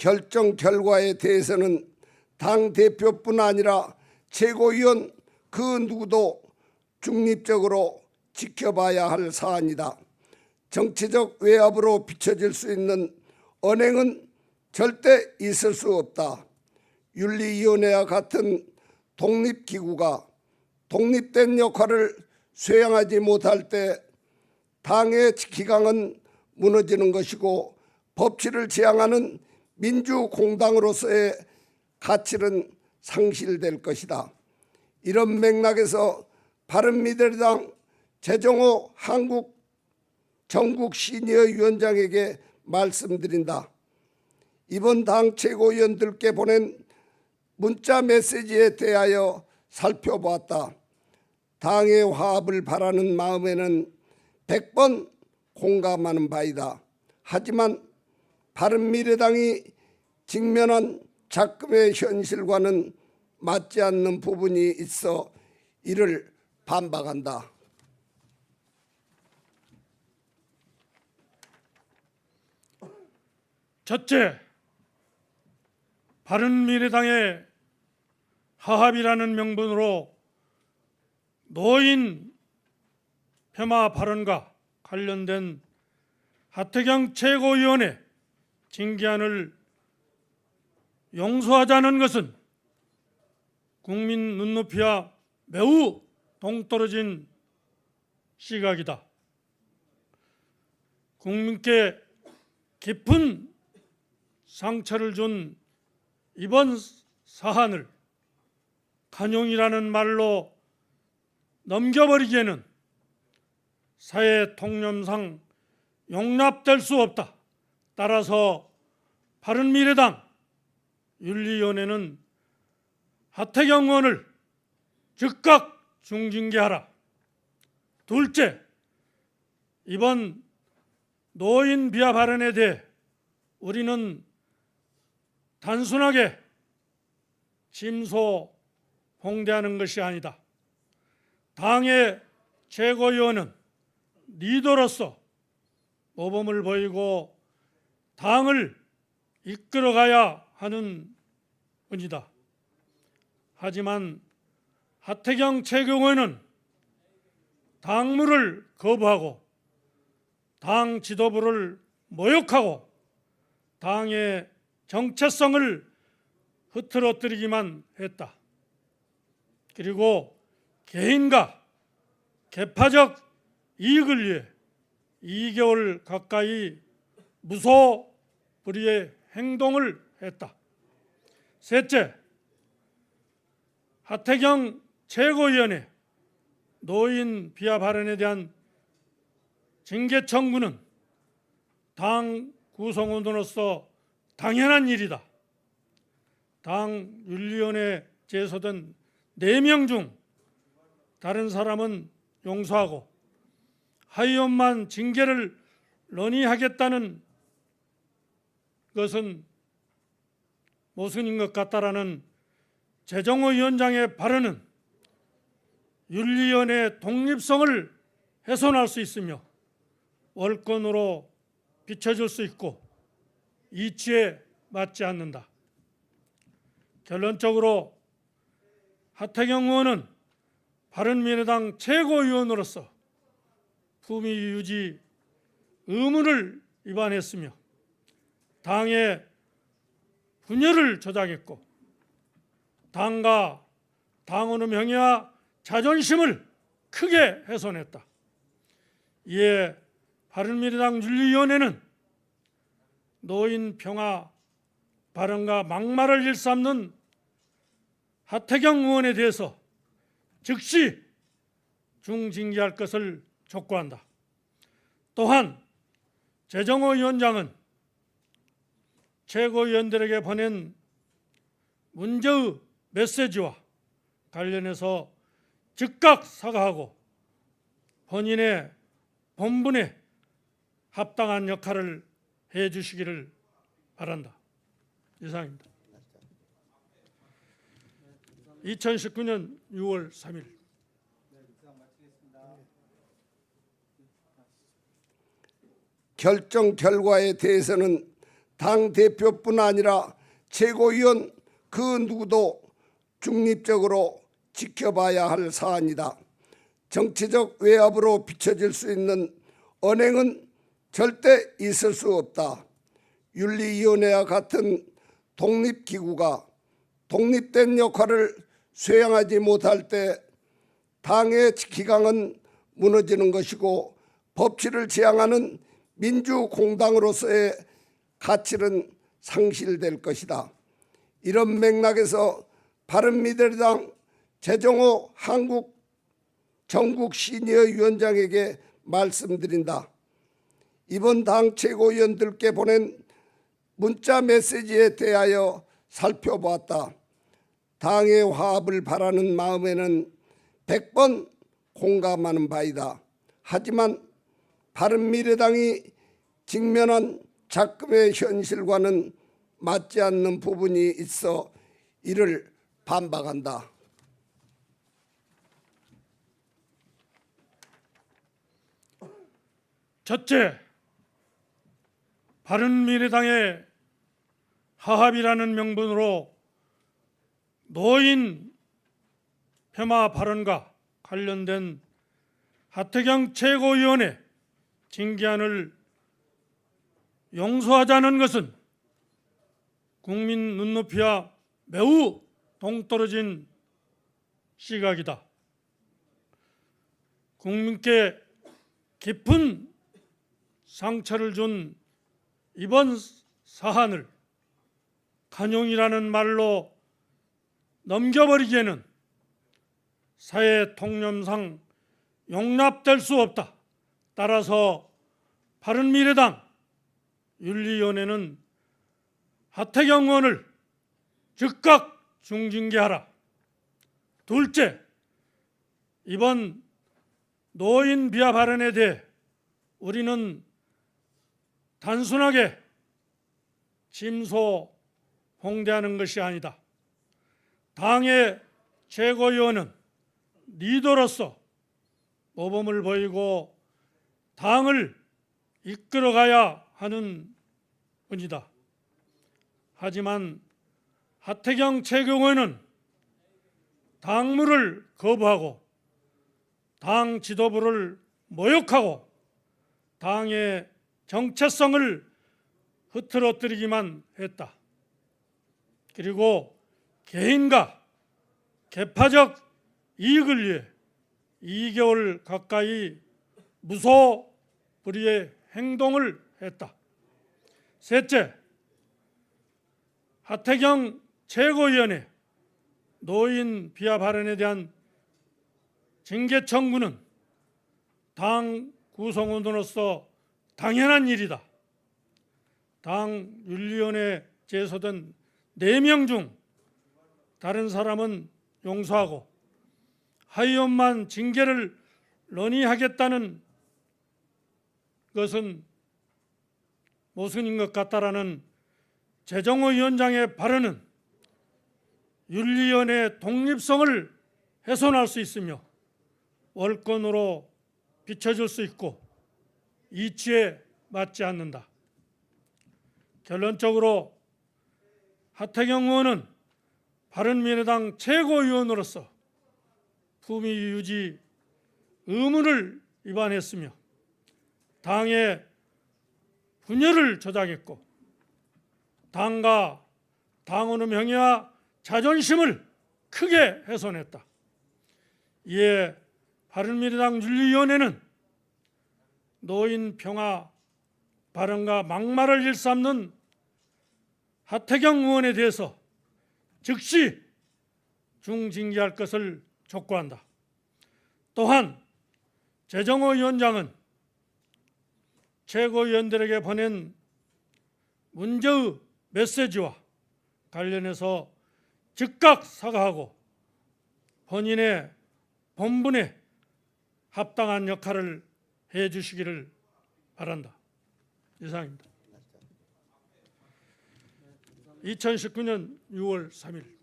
결정 결과에 대해서는 당 대표뿐 아니라 최고위원 그 누구도 중립적으로 지켜봐야 할 사안이다. 정치적 외압으로 비춰질 수 있는 언행은 절대 있을 수 없다. 윤리위원회와 같은 독립기구가 독립된 역할을 수행하지 못할 때 당의 기강은 무너지는 것이고 법치를 지향하는 민주공당으로서의 가치는 상실될 것이다. 이런 맥락에서 바른미래당 재정호 한국 전국 시니어위원장에게 말씀드린다. 이번 당 최고위원들께 보낸 문자 메시지에 대하여 살펴보았다. 당의 화합을 바라는 마음에는 100번 공감하는 바이다. 하지만 바른미래당이 직면한 작금의 현실과는 맞지 않는 부분이 있어 이를 반박한다. 첫째, 바른미래당의 화합이라는 명분으로 노인 폄하 발언과 관련된 하태경 최고위원의 징계안을 용서하자는 것은 국민 눈높이와 매우 동떨어진 시각이다. 국민께 깊은 상처를 준 이번 사안을 관용이라는 말로 넘겨버리기에는 사회 통념상 용납될 수 없다. 따라서 바른미래당 윤리위원회는 하태경 의원을 즉각 중징계하라. 둘째, 이번 노인 비하 발언에 대해 우리는 단순하게 침소 홍대하는 것이 아니다. 당의 최고위원은 리더로서 모범을 보이고 당을 이끌어가야 하는 분이다. 하지만 하태경 최고위원은 당무를 거부하고 당 지도부를 모욕하고 당의 정체성을 흐트러뜨리기만 했다. 그리고 개인과 계파적 이익을 위해 2개월 가까이 무소불위의 행동을 했다. 셋째, 하태경 최고위원의 노인 비하 발언에 대한 징계 청구는 당 구성원으로서 당연한 일이다. 당 윤리위원회에 제소된 4명 중 다른 사람은 용서하고 하의원만 징계를 논의하겠다는 것은 모순인 것 같다라는 재정호 위원장의 발언은 윤리위원회의 독립성을 훼손할 수 있으며 월권으로 비춰질 수 있고 이치에 맞지 않는다. 결론적으로 하태경 의원은 바른미래당 최고위원으로서 품위 유지 의무를 위반했으며 당의 분열을 조장했고 당과 당원의 명예와 자존심을 크게 훼손했다. 이에 바른미래당 윤리위원회는 노인 평화 발언과 막말을 일삼는 하태경 의원에 대해서 즉시 중징계할 것을 촉구한다. 또한 재정호 위원장은 최고위원들에게 보낸 문제의 메시지와 관련해서 즉각 사과하고 본인의 본분에 합당한 역할을 해주시기를 바란다. 이상입니다. 2019년 6월 3일 결정 결과에 대해서는 당 대표뿐 아니라 최고위원 그 누구도 중립적으로 지켜봐야 할 사안이다. 정치적 외압으로 비춰질 수 있는 언행은 절대 있을 수 없다. 윤리위원회와 같은 독립기구가 독립된 역할을 수행하지 못할 때 당의 기강은 무너지는 것이고 법치를 지향하는 민주공당으로서의 가치는 상실될 것이다. 이런 맥락에서 바른미래당 재정호 한국 전국 시니어 위원장에게 말씀드린다. 이번 당 최고위원들께 보낸 문자 메시지에 대하여 살펴보았다. 당의 화합을 바라는 마음에는 100번 공감하는 바이다. 하지만 바른미래당이 직면한 작금의 현실과는 맞지 않는 부분이 있어 이를 반박한다. 첫째, 바른미래당의 화합이라는 명분으로 노인 폄하 발언과 관련된 하태경 최고위원의 징계안을 용서하자는 것은 국민 눈높이와 매우 동떨어진 시각이다. 국민께 깊은 상처를 준 이번 사안을 간용이라는 말로 넘겨버리기에는 사회 통념상 용납될 수 없다. 따라서 바른미래당 윤리위원회는 하태경 의원을 즉각 중징계하라. 둘째, 이번 노인 비하 발언에 대해 우리는 단순하게 침소 홍대하는 것이 아니다. 당의 최고위원은 리더로서 모범을 보이고 당을 이끌어가야 하는 분이다. 하지만 하태경 최고위원은 당무를 거부하고 당 지도부를 모욕하고 당의 정체성을 흐트러뜨리기만 했다. 그리고 개인과 계파적 이익을 위해 2개월 가까이 무소불위의 행동을 했다. 셋째, 하태경 최고위원의 노인 비하 발언에 대한 징계 청구는 당 구성원으로서 당연한 일이다. 당 윤리위원회에 제소된 4명 중 다른 사람은 용서하고 하의원만 징계를 논의하겠다는 것은 모순인 것 같다라는 재정호 위원장의 발언은 윤리위원회의 독립성을 훼손할 수 있으며 월권으로 비춰질 수 있고 이치에 맞지 않는다. 결론적으로 하태경 의원은 바른미래당 최고위원으로서 품위 유지 의무를 위반했으며 당의 분열을 조장했고 당과 당원의 명예와 자존심을 크게 훼손했다. 이에 바른미래당 윤리위원회는 노인 평화 발언과 막말을 일삼는 하태경 의원에 대해서 즉시 중징계할 것을 촉구한다. 또한 재정호 위원장은 최고위원들에게 보낸 문제의 메시지와 관련해서 즉각 사과하고 본인의 본분에 합당한 역할을 해주시기를 바란다. 이상입니다. 2019년 6월 3일